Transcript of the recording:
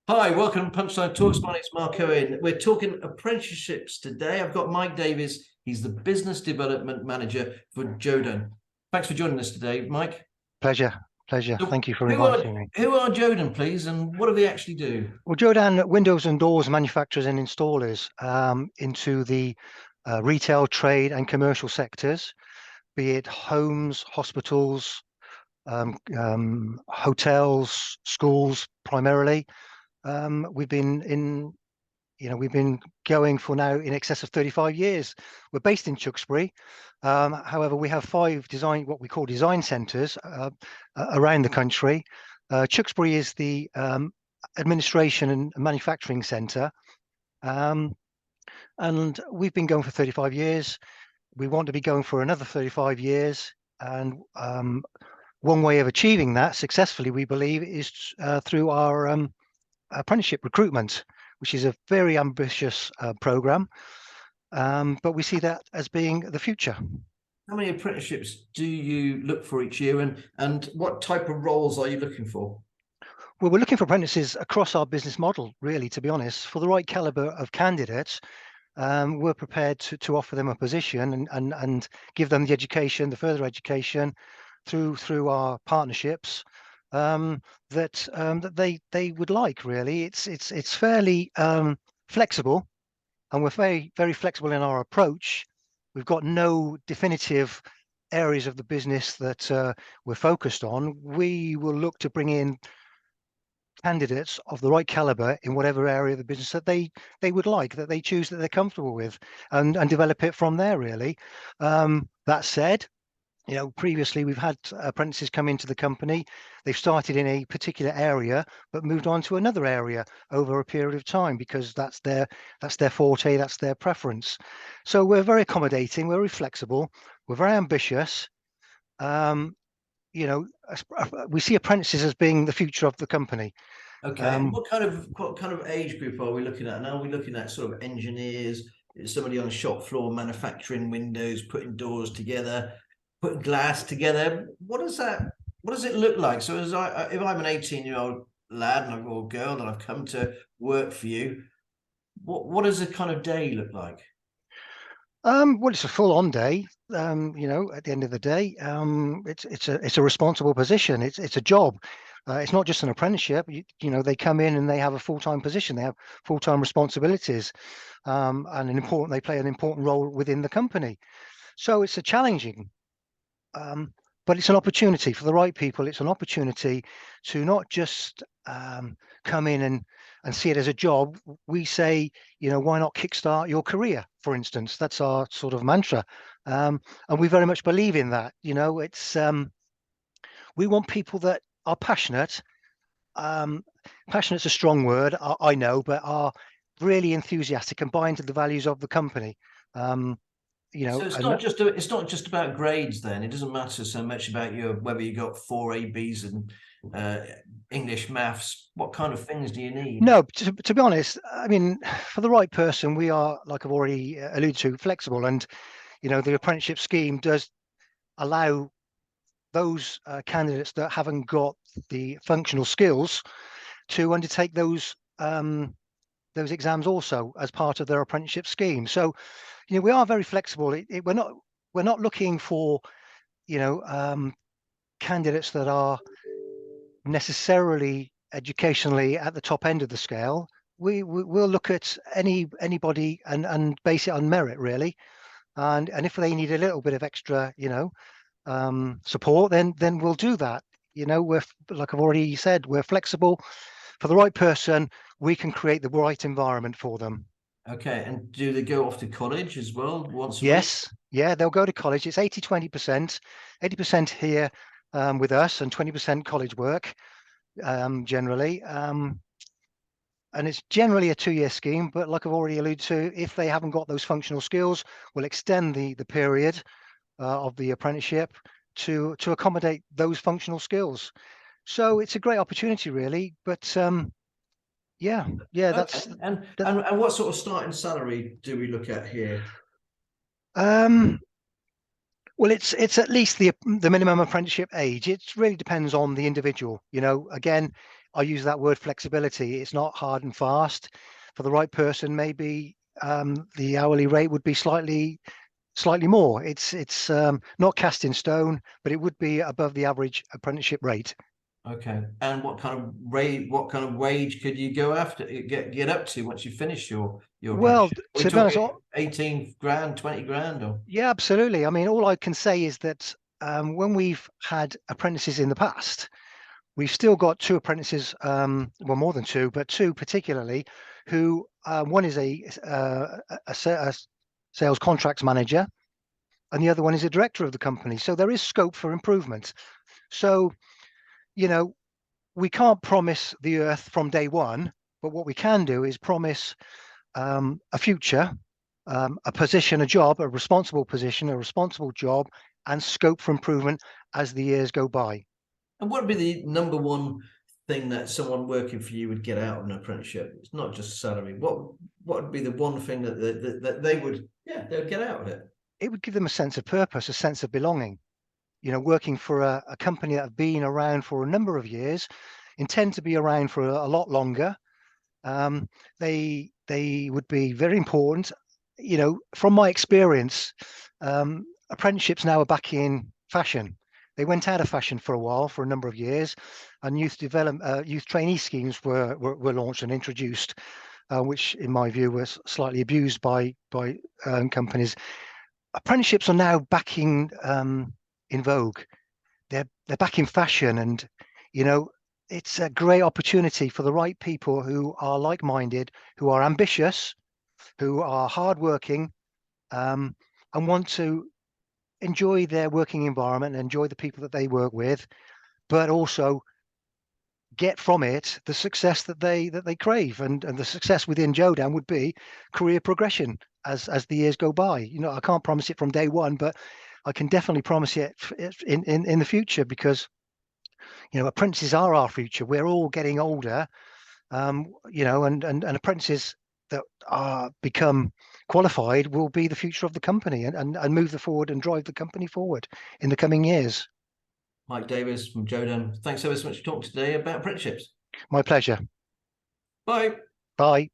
Hi, welcome to Punchline Talks. My name's Mark Owen. We're talking apprenticeships today. I've got Mike Davies. He's the Business Development Manager for Joedan. Thanks for joining us today, Mike. Pleasure, pleasure. So Thank you for who are inviting me. who are Joedan, please, and what do they actually do? Well, Joedan windows and doors manufacturers and installers into the retail, trade, and commercial sectors, be it homes, hospitals, hotels, schools, primarily. We've been going for now in excess of 35 years. We're based in Tewkesbury. However, we have what we call design centres around the country. Tewkesbury is the administration and manufacturing centre. Um, and we've been going for 35 years. We want to be going for another 35 years. And one way of achieving that successfully, we believe, is through our apprenticeship recruitment, which is a very ambitious program. But we see that as being the future. How many apprenticeships do you look for each year, and what type of roles are you looking for? Well, we're looking for apprentices across our business model, really, to be honest, for the right caliber of candidates. We're prepared to offer them a position and give them the education, the further education through our partnerships that they would like. Really, it's fairly flexible, and we're very flexible in our approach. We've got no definitive areas of the business that we're focused on. We will look to bring in candidates of the right caliber in whatever area of the business that they would like, that they choose, that they're comfortable with, and develop it from there, really. That said, previously we've had apprentices come into the company. They've started in a particular area, but moved on to another area over a period of time because that's their forte, that's their preference. So we're very accommodating, we're very flexible, we're very ambitious. Um, we see apprentices as being the future of the company. Okay, and Um, what kind of age group are we looking at? Now, are we looking at sort of engineers, somebody on the shop floor manufacturing windows, putting doors together, putting glass together? What does it look like? So, if I'm an 18-year-old lad and I've got a girl and I've come to work for you, what does a kind of day look like? well, it's a full-on day. At the end of the day, it's a responsible position. It's a job. It's not just an apprenticeship. They come in and they have a full-time position. They have full-time responsibilities, and they play an important role within the company. So it's a challenging, um, but it's an opportunity for the right people. It's an opportunity to not just come in and see it as a job. We say, why not kickstart your career, for instance? That's our sort of mantra. And we very much believe in that. We want people that are passionate. Um, Passionate's a strong word, I know, but are really enthusiastic and buy into the values of the company. Um, So it's and not just about grades then. It doesn't matter so much about whether you got four A, Bs and uh, English, maths. What kind of things do you need? no, to be honest, I mean, for the right person, we are, like I've already alluded to, flexible. And, the apprenticeship scheme does allow those candidates that haven't got the functional skills to undertake those exams also as part of their apprenticeship scheme. So, we are very flexible. We're not looking for, you know, um, candidates that are necessarily educationally at the top end of the scale. We'll look at anybody and base it on merit, really. And if they need a little bit of extra, support, then we'll do that. We're, like I've already said, we're flexible. For the right person, we can create the right environment for them. Okay, and do they go off to college as well once a week? Yes, yeah, they'll go to college. It's 80-20%, 80% here with us and 20% college work generally. And it's generally a 2-year scheme, but like I've already alluded to, if they haven't got those functional skills, we'll extend the period of the apprenticeship to accommodate those functional skills. So it's a great opportunity, really. But yeah, yeah, Okay, that's and that. and and what sort of starting salary do we look at here? Um, well, it's at least the minimum apprenticeship age. It really depends on the individual. Again, I use that word flexibility. It's not hard and fast. For the right person, maybe the hourly rate would be slightly more. It's not cast in stone, but it would be above the average apprenticeship rate. Okay. And what kind of rate, what kind of wage could you go after, get up to once you finish your Well, apprenticeship? Are we to be honest, talking 18 grand, 20 grand, or? yeah, absolutely. I mean, all I can say is that when we've had apprentices in the past, we've still got two apprentices, well, more than two, but two particularly, who one is a sales contracts manager, and the other one is a director of the company. So there is scope for improvement. So, you know, we can't promise the earth from day one, but what we can do is promise a future, a position, a job, a responsible position, a responsible job, and scope for improvement as the years go by. And what would be the number one thing that someone working for you would get out of an apprenticeship? It's not just salary. What would be the one thing that they would, yeah, they would get out of it? It would give them a sense of purpose, a sense of belonging. You know, working for a company that have been around for a number of years, intend to be around for a lot longer. Um, they would be very important. You know, from my experience, apprenticeships now are back in fashion. They went out of fashion for a while, for a number of years, and youth trainee schemes were launched and introduced, which, in my view, was slightly abused by companies. Apprenticeships are now back in vogue. They're back in fashion, and you know, it's a great opportunity for the right people who are like-minded, who are ambitious, who are hardworking, and want to enjoy their working environment and enjoy the people that they work with, but also get from it the success that they crave. And the success within Joedan would be career progression as the years go by. You know, I can't promise it from day one, but I can definitely promise it in the future, because you know, apprentices are our future. We're all getting older, you know, and apprentices that are become qualified will be the future of the company, and move the forward and drive the company forward in the coming years. Mike Davis from Joedan, thanks ever so much for talking today about apprenticeships. My pleasure. Bye. Bye.